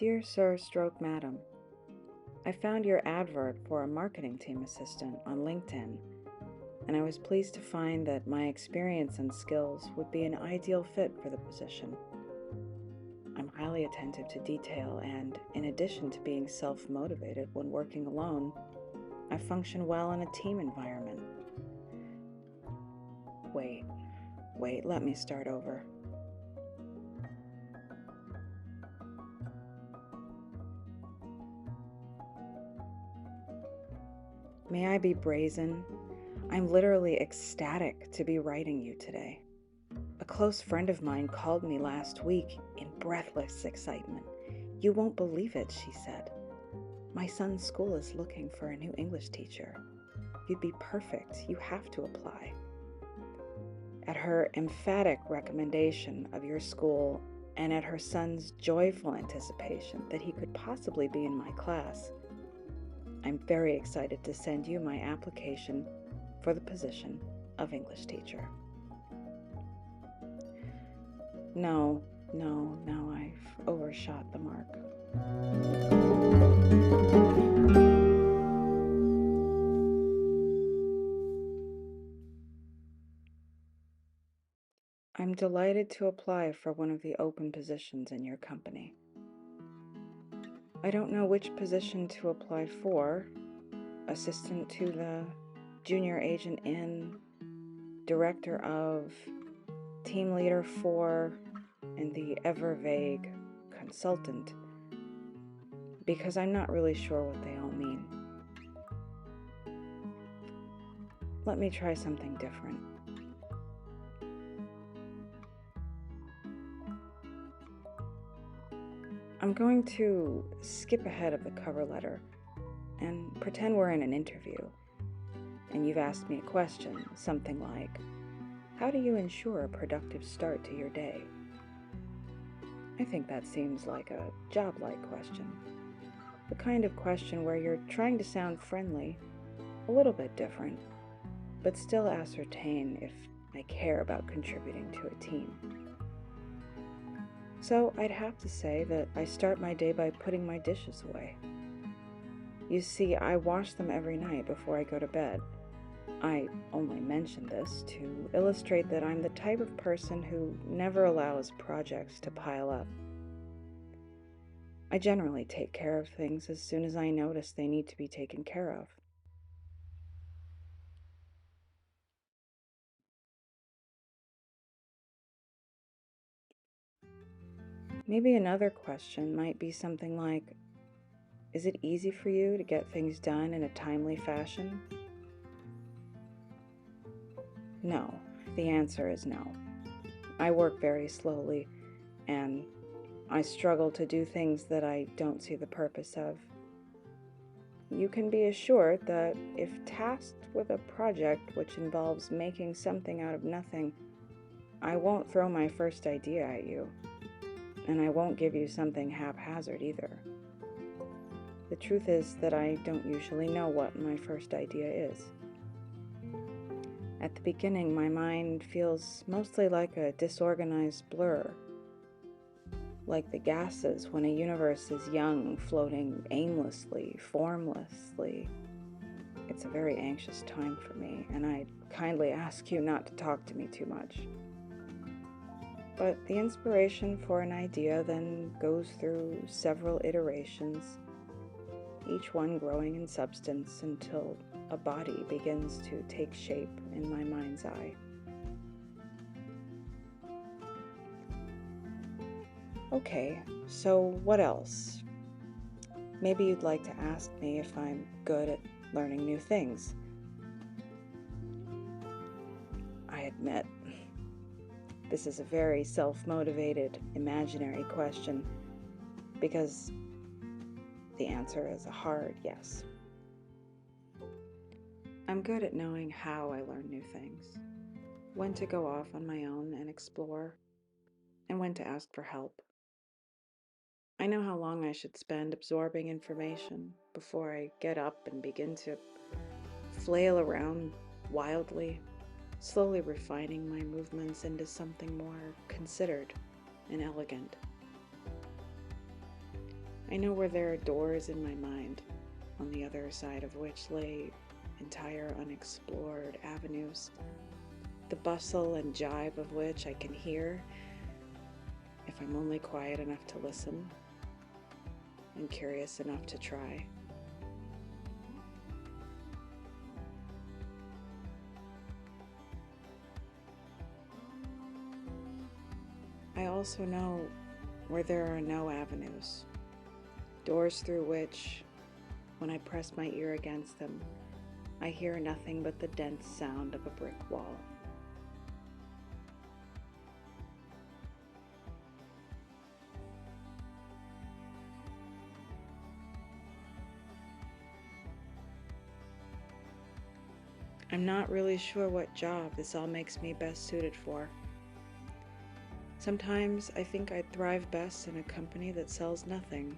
Dear Sir Stroke Madam, I found your advert for a marketing team assistant on LinkedIn, and I was pleased to find that my experience and skills would be an ideal fit for the position. I'm highly attentive to detail, and in addition to being self-motivated when working alone, I function well in a team environment. Wait, let me start over. May I be brazen? I'm literally ecstatic to be writing you today. A close friend of mine called me last week in breathless excitement. You won't believe it, she said. My son's school is looking for a new English teacher. You'd be perfect. You have to apply. At her emphatic recommendation of your school and at her son's joyful anticipation that he could possibly be in my class, I'm very excited to send you my application for the position of English teacher. No, I've overshot the mark. I'm delighted to apply for one of the open positions in your company. I don't know which position to apply for. Assistant to the junior agent in, director of, team leader for, and the ever vague consultant, because I'm not really sure what they all mean. Let me try something different. I'm going to skip ahead of the cover letter and pretend we're in an interview, and you've asked me a question, something like, how do you ensure a productive start to your day? I think that seems like a job-like question. The kind of question where you're trying to sound friendly, a little bit different, but still ascertain if I care about contributing to a team. So I'd have to say that I start my day by putting my dishes away. You see, I wash them every night before I go to bed. I only mention this to illustrate that I'm the type of person who never allows projects to pile up. I generally take care of things as soon as I notice they need to be taken care of. Maybe another question might be something like, is it easy for you to get things done in a timely fashion? No, the answer is no. I work very slowly, and I struggle to do things that I don't see the purpose of. You can be assured that if tasked with a project which involves making something out of nothing, I won't throw my first idea at you, and I won't give you something haphazard either. The truth is that I don't usually know what my first idea is. At the beginning, my mind feels mostly like a disorganized blur, like the gases when a universe is young, floating aimlessly, formlessly. It's a very anxious time for me, and I kindly ask you not to talk to me too much. But the inspiration for an idea then goes through several iterations, each one growing in substance until a body begins to take shape in my mind's eye. Okay, so what else? Maybe you'd like to ask me if I'm good at learning new things. I admit, this is a very self-motivated, imaginary question, because the answer is a hard yes. I'm good at knowing how I learn new things, when to go off on my own and explore, and when to ask for help. I know how long I should spend absorbing information before I get up and begin to flail around wildly, slowly refining my movements into something more considered and elegant. I know where there are doors in my mind, on the other side of which lay entire unexplored avenues, the bustle and jive of which I can hear if I'm only quiet enough to listen and curious enough to try. I also know where there are no avenues, doors through which, when I press my ear against them, I hear nothing but the dense sound of a brick wall. I'm not really sure what job this all makes me best suited for. Sometimes I think I'd thrive best in a company that sells nothing,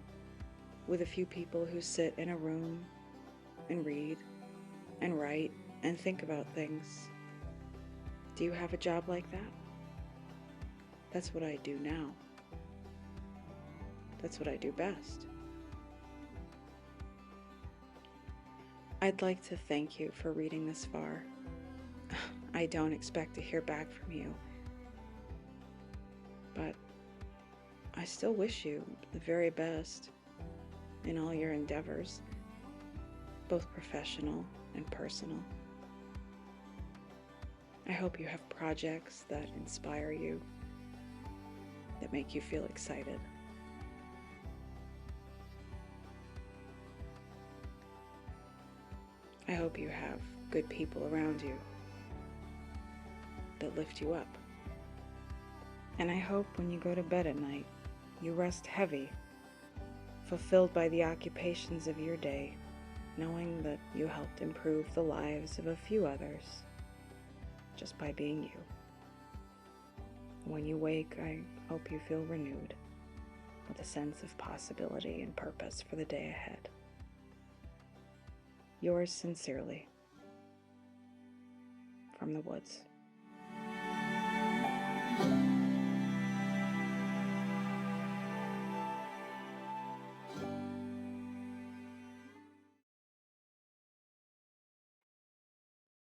with a few people who sit in a room and read and write and think about things. Do you have a job like that? That's what I do now. That's what I do best. I'd like to thank you for reading this far. I don't expect to hear back from you, but I still wish you the very best in all your endeavors, both professional and personal. I hope you have projects that inspire you, that make you feel excited. I hope you have good people around you that lift you up. And I hope when you go to bed at night, you rest heavy, fulfilled by the occupations of your day, knowing that you helped improve the lives of a few others just by being you. When you wake, I hope you feel renewed with a sense of possibility and purpose for the day ahead. Yours sincerely, from the woods.